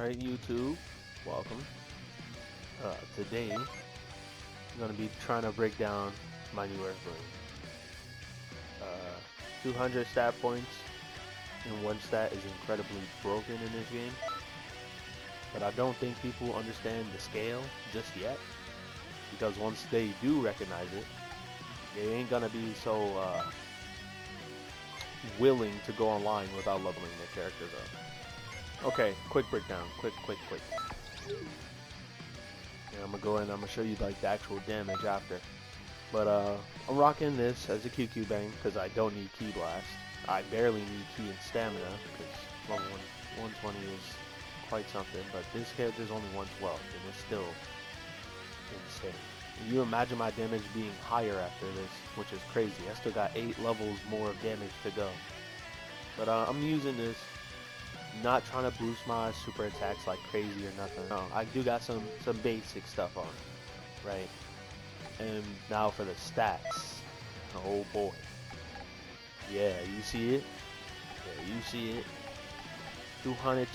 Alright, YouTube, welcome. Today, I'm going to be trying to break down my new Earthling. 200 stat points in one stat is incredibly broken in this game. But I don't think people understand the scale just yet. Because once they do recognize it, they ain't going to be so willing to go online without leveling their characters up. Okay, quick breakdown. Quick. And I'm gonna go in and I'm gonna show you like the actual damage after. But I'm rocking this as a QQ bang because I don't need Ki Blast. I barely need Ki and Stamina because level 120 is quite something. But this character is only 112 and it's still insane. And you imagine my damage being higher after this, which is crazy. I still got 8 levels more of damage to go. But I'm using this. Not trying to boost my super attacks like crazy or nothing. No, I do got some basic stuff on, right? And now for the stats. Oh boy. Yeah, you see it? Yeah, you see it. 200.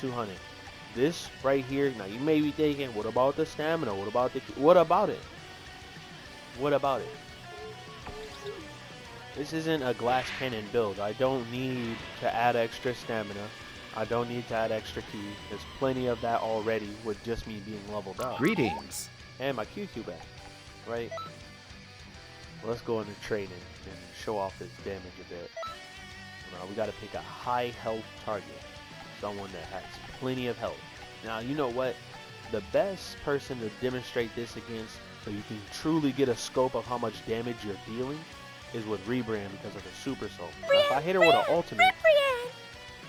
This right here, now you may be thinking, what about the stamina? What about it? What about it? This isn't a glass cannon build. I don't need to add extra stamina. I don't need to add extra Ki. There's plenty of that already with just me being leveled up. Greetings. And my QQ back, right? Let's go into training and show off this damage a bit. We gotta pick a high health target. Someone that has plenty of health. Now, you know what? The best person to demonstrate this against, so you can truly get a scope of how much damage you're dealing, is with Rebrand because of the Super Soul. Now, if I hit her with an ultimate...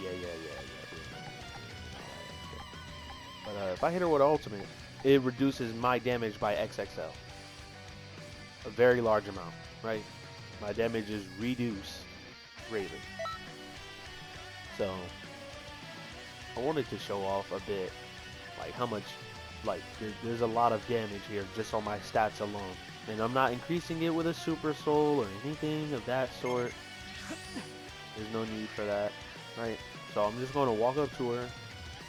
Yeah. But if I hit her with ultimate, it reduces my damage by XXL. A very large amount, right? My damage is reduced greatly. So, I wanted to show off a bit, like how much, like there's a lot of damage here just on my stats alone. And I'm not increasing it with a Super Soul or anything of that sort. There's no need for that, right? So I'm just going to walk up to her.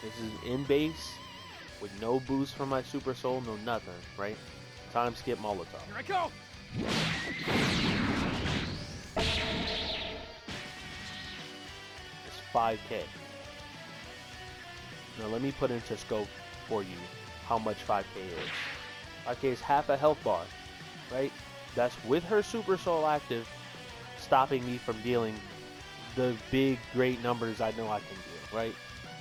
This is in base with no boost from my Super Soul, no nothing, right? Time skip Molotov. Here I go. It's 5K. Now let me put into scope for you how much 5K is. 5K is half a health bar, right? That's with her Super Soul active, stopping me from dealing the big, great numbers I know I can deal, right?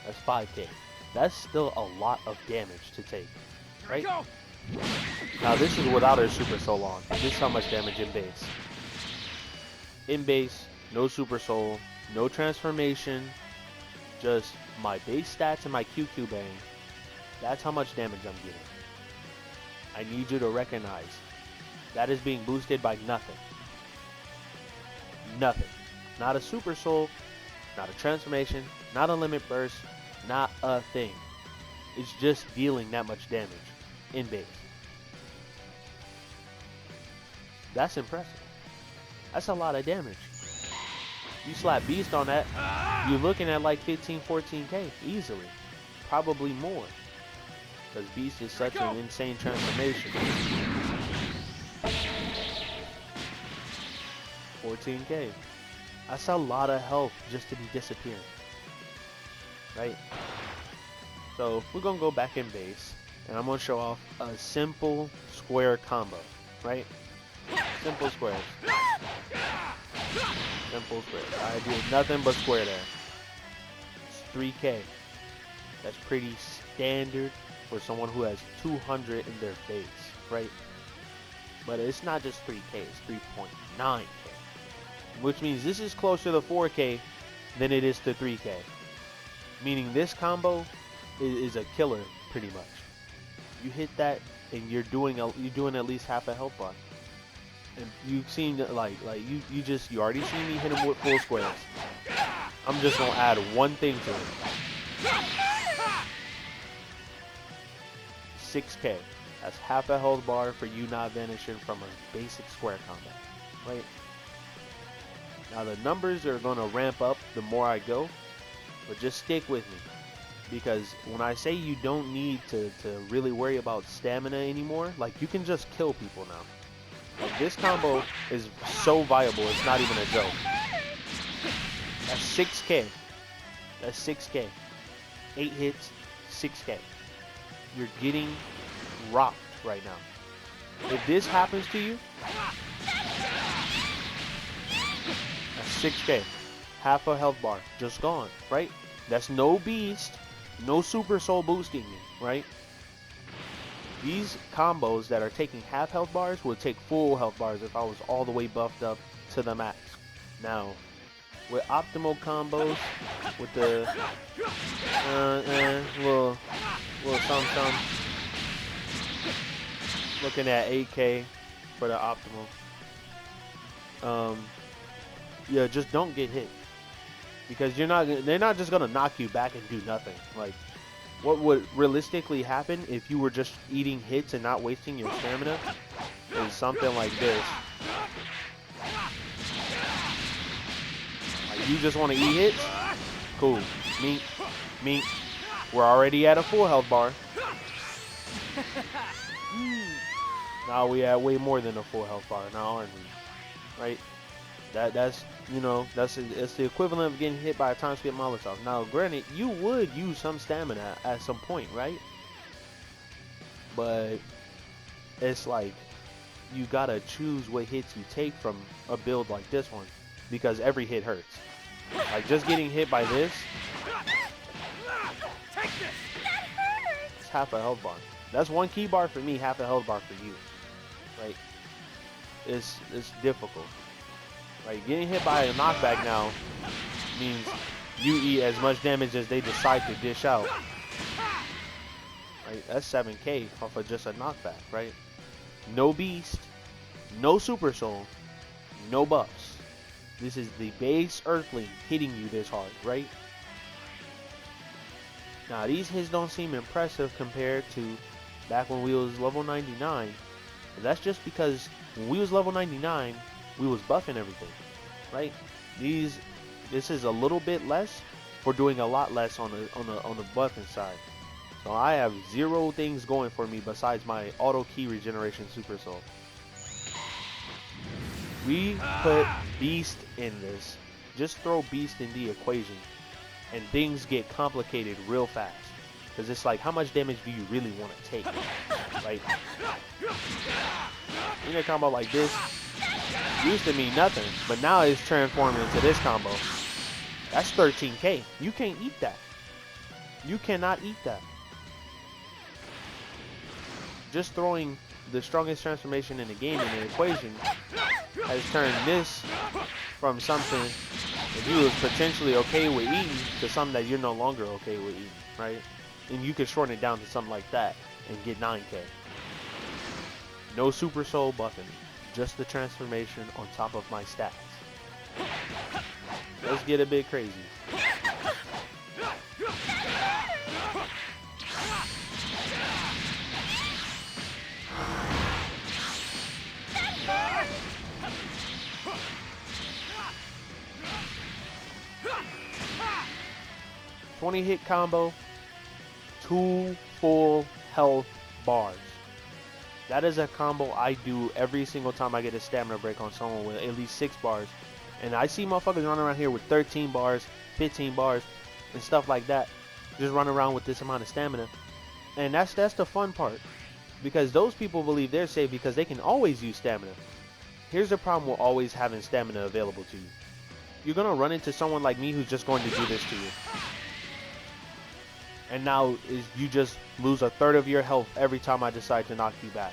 That's 5K. That's still a lot of damage to take, right? Now this is without her Super Soul on. This is how much damage in base. In base, no Super Soul, no transformation, just my base stats and my QQ bang. That's how much damage I'm getting. I need you to recognize that is being boosted by nothing. Nothing. Not a Super Soul, not a transformation, not a limit burst, not a thing. It's just dealing that much damage in base. That's impressive. That's a lot of damage. You slap Beast on that, you're looking at like 15, 14K easily. Probably more. Because Beast is such an insane transformation. 14K. That's a lot of health just to be disappearing. Right? So we're going to go back in base. And I'm going to show off a simple square combo. Right? Simple squares. Simple squares. I do nothing but square there. It's 3K. That's pretty standard for someone who has 200 in their base. Right? But it's not just 3K. It's 3.9K. Which means this is closer to 4K than it is to 3K. Meaning this combo is a killer pretty much. You hit that and you're doing at least half a health bar. And you've seen you already seen me hit him with full squares. I'm just gonna add one thing to it. 6K. That's half a health bar for you not vanishing from a basic square combo. Right? Now the numbers are going to ramp up the more I go, but just stick with me. Because when I say you don't need to really worry about stamina anymore, like you can just kill people now. Like this combo is so viable, it's not even a joke. That's 6K. That's 6K. 8 hits, 6K. You're getting rocked right now. If this happens to you, that's 6K. Half a health bar, just gone, right? That's no beast, no super soul boosting me, right? These combos that are taking half health bars would take full health bars if I was all the way buffed up to the max. Now, with optimal combos, with the little some, looking at 8K for the optimal. Yeah, just don't get hit. Because they're not just gonna knock you back and do nothing. Like, what would realistically happen if you were just eating hits and not wasting your stamina is something like this. Like, you just want to eat hits? Cool. Meat. We're already at a full health bar. Now we have way more than a full health bar now, aren't we? Right? That's you know, it's the equivalent of getting hit by a time skip Molotov. Now, granted, you would use some stamina at some point, right? But it's like you gotta choose what hits you take from a build like this one, because every hit hurts. Like just getting hit by this, it's half a health bar. That's one key bar for me, half a health bar for you. Right? It's difficult. Right, getting hit by a knockback now means you eat as much damage as they decide to dish out. Right, that's 7K off of just a knockback, right? No beast, no super soul, no buffs. This is the base Earthling hitting you this hard, right? Now these hits don't seem impressive compared to back when we was level 99. But that's just because when we was level 99, we was buffing everything, right? This is a little bit less for doing a lot less on the buffing side. So I have 0 things going for me besides my auto key regeneration super soul. We put beast in this. Just throw beast in the equation and things get complicated real fast. Because it's like, how much damage do you really want to take? Right? In a combo like this, used to mean nothing, but now it's transforming into this combo. That's 13K. You can't eat that. You cannot eat that. Just throwing the strongest transformation in the game in the equation has turned this from something that you was potentially okay with eating to something that you're no longer okay with eating, right? And you can shorten it down to something like that and get 9K. No super soul buffing, just the transformation on top of my stats. Let's get a bit crazy. "20-hit combo, 2 full health bars." That is a combo I do every single time I get a stamina break on someone with at least 6 bars. And I see motherfuckers running around here with 13 bars, 15 bars, and stuff like that. Just run around with this amount of stamina. And that's the fun part. Because those people believe they're safe because they can always use stamina. Here's the problem with always having stamina available to you. You're going to run into someone like me who's just going to do this to you. And now you just lose a third of your health every time I decide to knock you back.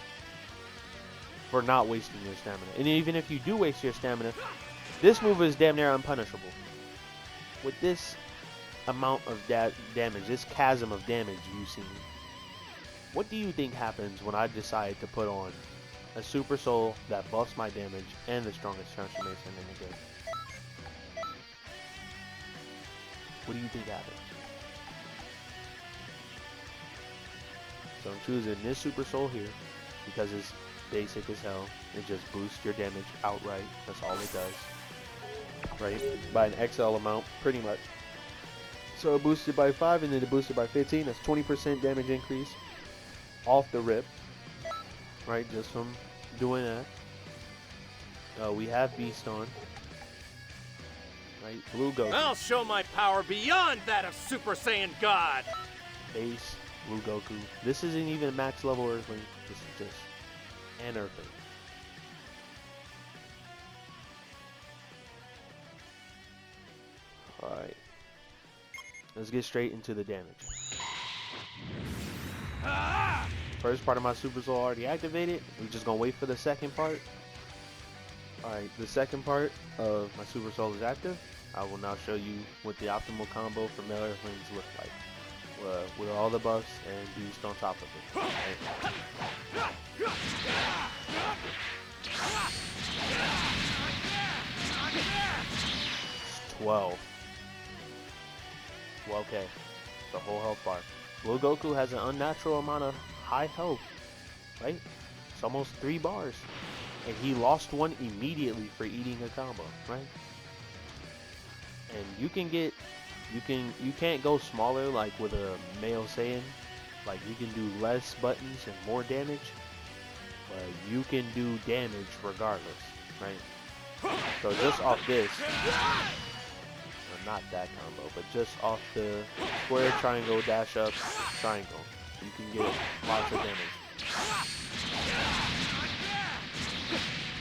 For not wasting your stamina. And even if you do waste your stamina, this move is damn near unpunishable. With this amount of damage, this chasm of damage you've seen, what do you think happens when I decide to put on a super soul that buffs my damage and the strongest transformation in the game? What do you think happens? So I'm choosing this super soul here because it's basic as hell. It just boosts your damage outright. That's all it does. Right? By an XL amount, pretty much. So it boosted by 5 and then it boosted by 15. That's 20% damage increase off the rip, right? Just from doing that. We have Beast on, right? Blue Goku. I'll show my power beyond that of Super Saiyan God. Base, Blue Goku. This isn't even a max level Earthling. This is just an Earthling. Alright. Let's get straight into the damage. First part of my Super Soul already activated. We're just gonna wait for the second part. Alright, the second part of my Super Soul is active. I will now show you what the optimal combo for male Earthlings look like. With all the buffs and Beast on top of it. Right? It's 12. 12k. The whole health bar. Blue Goku has an unnatural amount of high health. Right? It's almost 3 bars. And he lost one immediately for eating a combo. Right? And you can get... You can't go smaller like with a male Saiyan. Like you can do less buttons and more damage. But you can do damage regardless. Right? So just off this... not that combo, but just off the square, triangle, dash up, triangle. You can get lots of damage.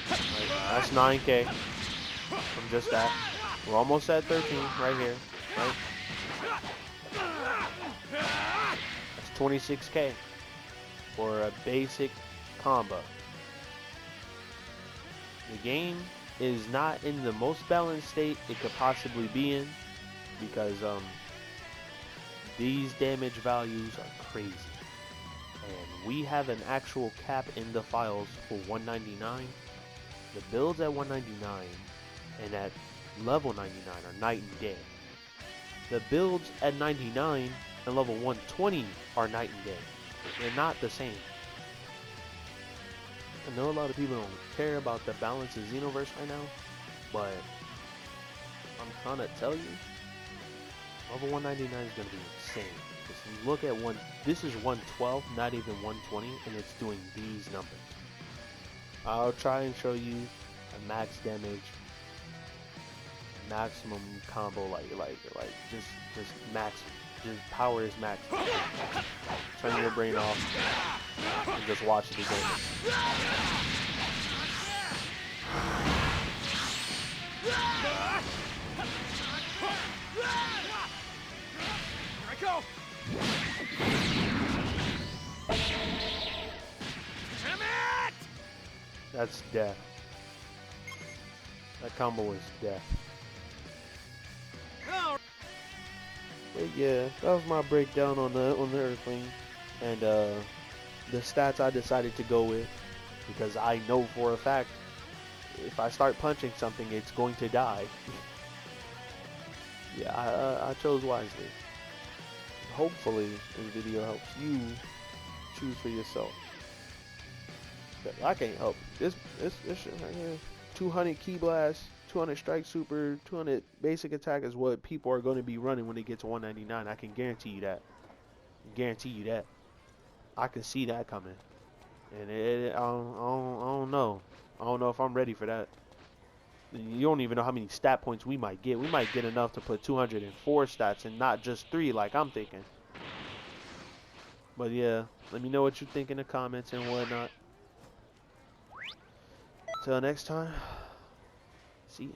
Right, that's 9k from just that. We're almost at 13 right here. Right? That's 26k for a basic combo. The game is not in the most balanced state it could possibly be in because these damage values are crazy, and we have an actual cap in the files for 199. The builds at 199 and at level 99 are night and day. The builds at 99 and level 120 are night and day. They're not the same. I know a lot of people don't care about the balance of Xenoverse right now, but I'm trying to tell you, level 199 is going to be insane. Because you look at this is 112, not even 120, and it's doing these numbers. I'll try and show you a max damage, maximum combo, like just max, just power is max. Turn your brain off and just watch the damage. Here I go. Damn it! That's death. That combo is death. Oh. But yeah, that was my breakdown on the Earthling and the stats I decided to go with, because I know for a fact if I start punching something, it's going to die. Yeah, I chose wisely. Hopefully this video helps you choose for yourself. I can't help you. This shit right here. 200 Ki Blast, 200 Strike Super, 200 Basic Attack is what people are going to be running when they get to 199. I can guarantee you that. Guarantee you that. I can see that coming. And I don't know. I don't know if I'm ready for that. You don't even know how many stat points we might get. We might get enough to put 204 stats and not just 3 like I'm thinking. But yeah, let me know what you think in the comments and whatnot. Till next time, see ya.